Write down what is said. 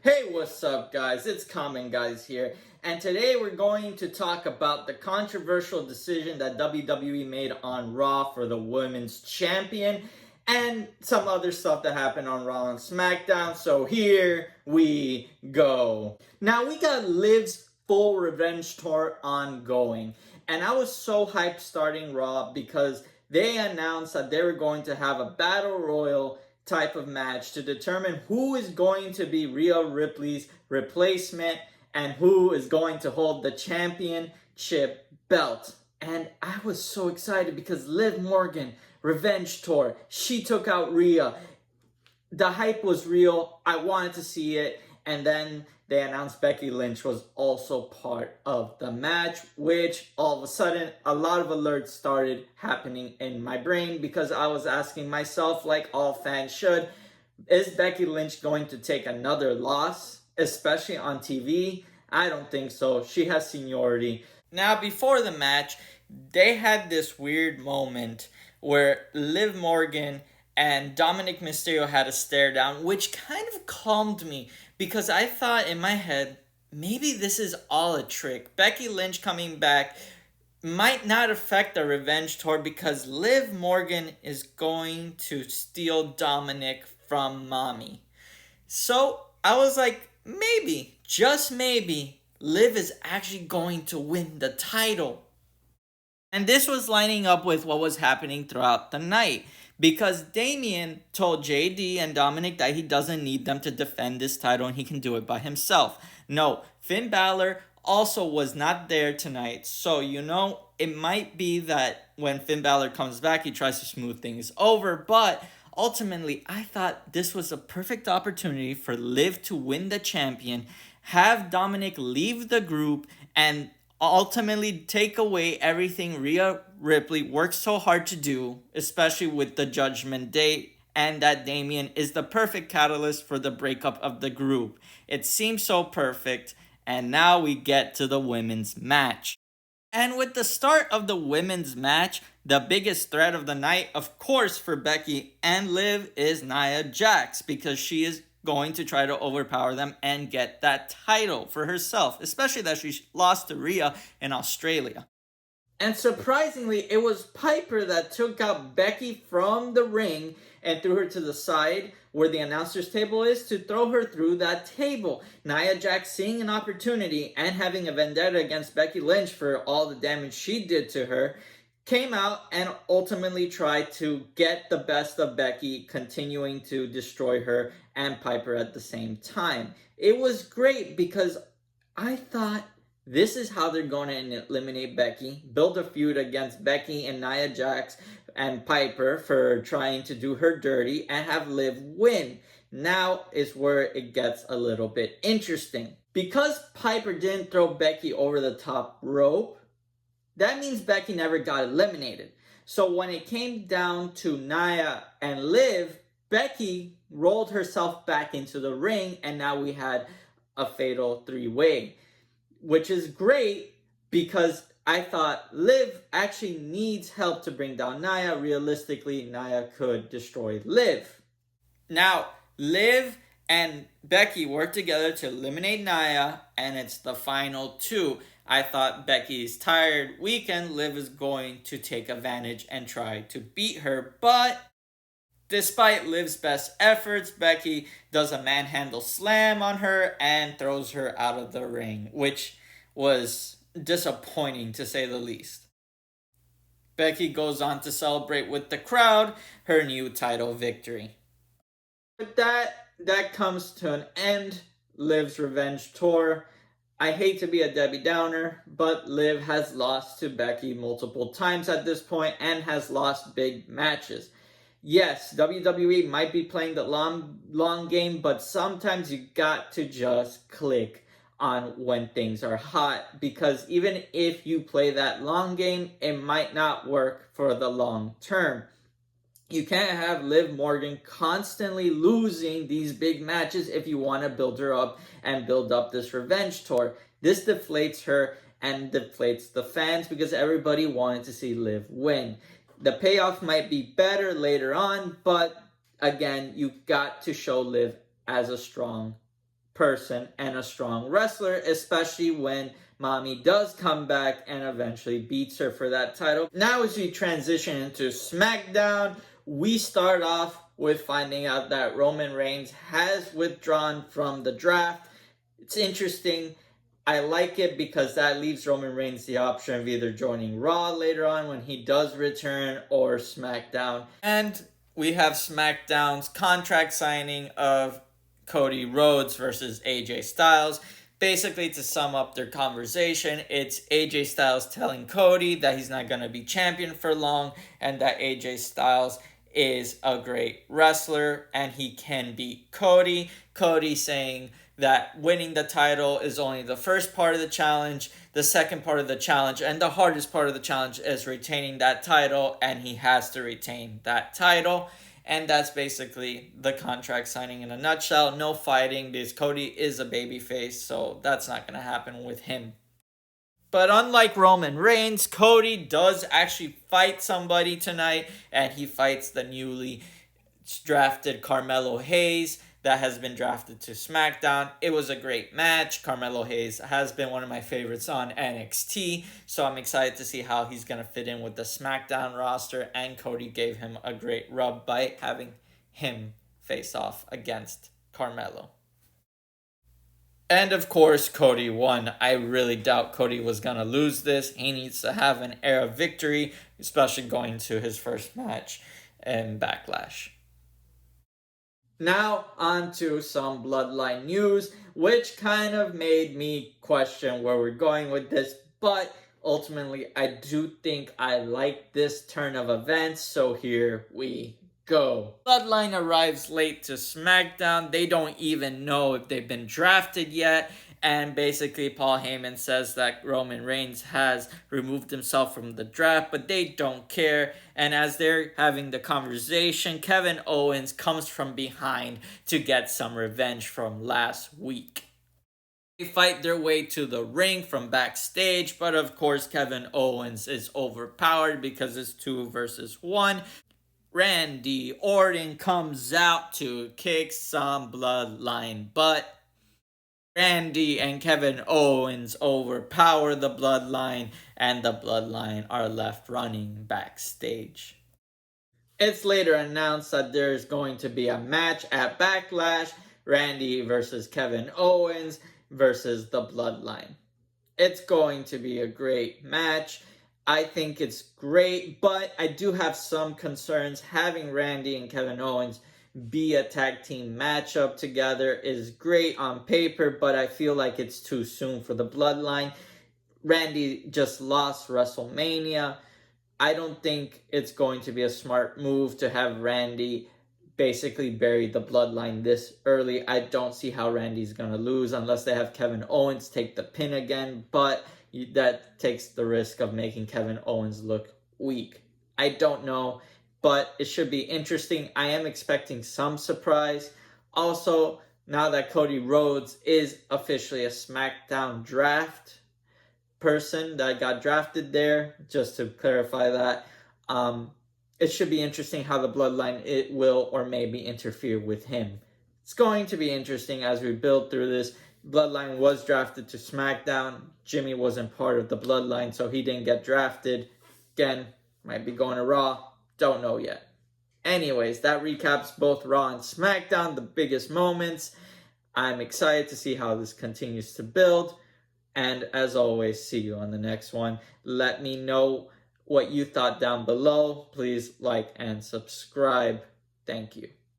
Hey, what's up, guys? It's Common Guys here, and today we're going to talk about the controversial decision that WWE made on Raw for the Women's Champion and some other stuff that happened on Raw and Smackdown. So here we go. Now, we got Liv's full revenge tour ongoing, and I was so hyped starting Raw because they announced that they were going to have a battle royal type of match to determine who is going to be Rhea Ripley's replacement and who is going to hold the championship belt. And I was so excited because Liv Morgan, Revenge Tour, she took out Rhea. The hype was real. I wanted to see it. And then they announced Becky Lynch was also part of the match, which all of a sudden a lot of alerts started happening in my brain because I was asking myself, like all fans should, is Becky Lynch going to take another loss, especially on TV? I don't think so. She has seniority. Now, before the match, they had this weird moment where Liv Morgan and Dominic Mysterio had a stare down, which kind of calmed me because I thought in my head, maybe this is all a trick. Becky Lynch coming back might not affect the revenge tour because Liv Morgan is going to steal Dominic from Mommy. So I was like, maybe, just maybe, Liv is actually going to win the title. And this was lining up with what was happening throughout the night because Damian told JD and Dominic that he doesn't need them to defend this title and he can do it by himself. No, Finn Balor also was not there tonight. So, it might be that when Finn Balor comes back, he tries to smooth things over. But ultimately, I thought this was a perfect opportunity for Liv to win the champion, have Dominic leave the group, and ultimately take away everything Rhea Ripley worked so hard to do, especially with the Judgment Day, and that Damian is the perfect catalyst for the breakup of the group. It seems so perfect, and now we get to the women's match. And with the start of the women's match, the biggest threat of the night, of course, for Becky and Liv is Nia Jax because she is going to try to overpower them and get that title for herself, especially that she lost to Rhea in Australia. And surprisingly, it was Piper that took out Becky from the ring and threw her to the side where the announcer's table is to throw her through that table. Nia Jax, seeing an opportunity and having a vendetta against Becky Lynch for all the damage she did to her, came out and ultimately tried to get the best of Becky, continuing to destroy her and Piper at the same time. It was great because I thought this is how they're going to eliminate Becky, build a feud against Becky and Nia Jax and Piper for trying to do her dirty and have Liv win. Now is where it gets a little bit interesting. Because Piper didn't throw Becky over the top rope, that means Becky never got eliminated. So when it came down to Nia and Liv, Becky rolled herself back into the ring, and now we had a fatal three-way, which is great because I thought Liv actually needs help to bring down Nia. Realistically, Nia could destroy Liv. Now, Liv and Becky work together to eliminate Nia, and it's the final two. I thought Becky's tired weekend, Liv is going to take advantage and try to beat her, but despite Liv's best efforts, Becky does a manhandle slam on her and throws her out of the ring, which was disappointing to say the least. Becky goes on to celebrate with the crowd her new title victory. But that comes to an end. Liv's revenge tour. I hate to be a Debbie Downer, but Liv has lost to Becky multiple times at this point and has lost big matches. Yes, WWE might be playing the long game, but sometimes you got to just click on when things are hot, because even if you play that long game, it might not work for the long term. You can't have Liv Morgan constantly losing these big matches if you want to build her up and build up this revenge tour. This deflates her and deflates the fans because everybody wanted to see Liv win. The payoff might be better later on, but again, you got to show Liv as a strong person and a strong wrestler, especially when Mommy does come back and eventually beats her for that title. Now as we transition into SmackDown, we start off with finding out that Roman Reigns has withdrawn from the draft. It's interesting. I like it because that leaves Roman Reigns the option of either joining Raw later on when he does return or SmackDown. And we have SmackDown's contract signing of Cody Rhodes versus AJ Styles. Basically, to sum up their conversation, it's AJ Styles telling Cody that he's not going to be champion for long and that AJ Styles is a great wrestler and he can beat Cody. Cody saying that winning the title is only the first part of the challenge. The second part of the challenge and the hardest part of the challenge is retaining that title, and he has to retain that title. And that's basically the contract signing in a nutshell. No fighting because Cody is a babyface, so that's not going to happen with him. But unlike Roman Reigns, Cody does actually fight somebody tonight, and he fights the newly drafted Carmelo Hayes that has been drafted to SmackDown. It was a great match. Carmelo Hayes has been one of my favorites on NXT, so I'm excited to see how he's going to fit in with the SmackDown roster, and Cody gave him a great rub by having him face off against Carmelo. And of course, Cody won. I really doubt Cody was going to lose this. He needs to have an air of victory, especially going to his first match in Backlash. Now, on to some Bloodline news, which kind of made me question where we're going with this, but ultimately, I do think I like this turn of events, so here we go. Bloodline arrives late to SmackDown. They don't even know if they've been drafted yet. And basically, Paul Heyman says that Roman Reigns has removed himself from the draft, but they don't care. And as they're having the conversation, Kevin Owens comes from behind to get some revenge from last week. They fight their way to the ring from backstage, but of course, Kevin Owens is overpowered because it's 2 versus 1. Randy Orton comes out to kick some Bloodline butt. Randy and Kevin Owens overpower the Bloodline, and the Bloodline are left running backstage. It's later announced that there's going to be a match at Backlash, Randy versus Kevin Owens versus the Bloodline. It's going to be a great match. I think it's great, but I do have some concerns. Having Randy and Kevin Owens be a tag team matchup together is great on paper, but I feel like it's too soon for the Bloodline. Randy just lost WrestleMania. I don't think it's going to be a smart move to have Randy basically bury the Bloodline this early. I don't see how Randy's going to lose unless they have Kevin Owens take the pin again, but that takes the risk of making Kevin Owens look weak. I don't know, but it should be interesting. I am expecting some surprise. Also, now that Cody Rhodes is officially a SmackDown draft person that got drafted there, just to clarify that, it should be interesting how the Bloodline will or maybe interfere with him. It's going to be interesting as we build through this. Bloodline was drafted to SmackDown. Jimmy wasn't part of the Bloodline, so he didn't get drafted. Again, might be going to Raw. Don't know yet. Anyways, that recaps both Raw and SmackDown, the biggest moments. I'm excited to see how this continues to build. And as always, see you on the next one. Let me know what you thought down below. Please like and subscribe. Thank you.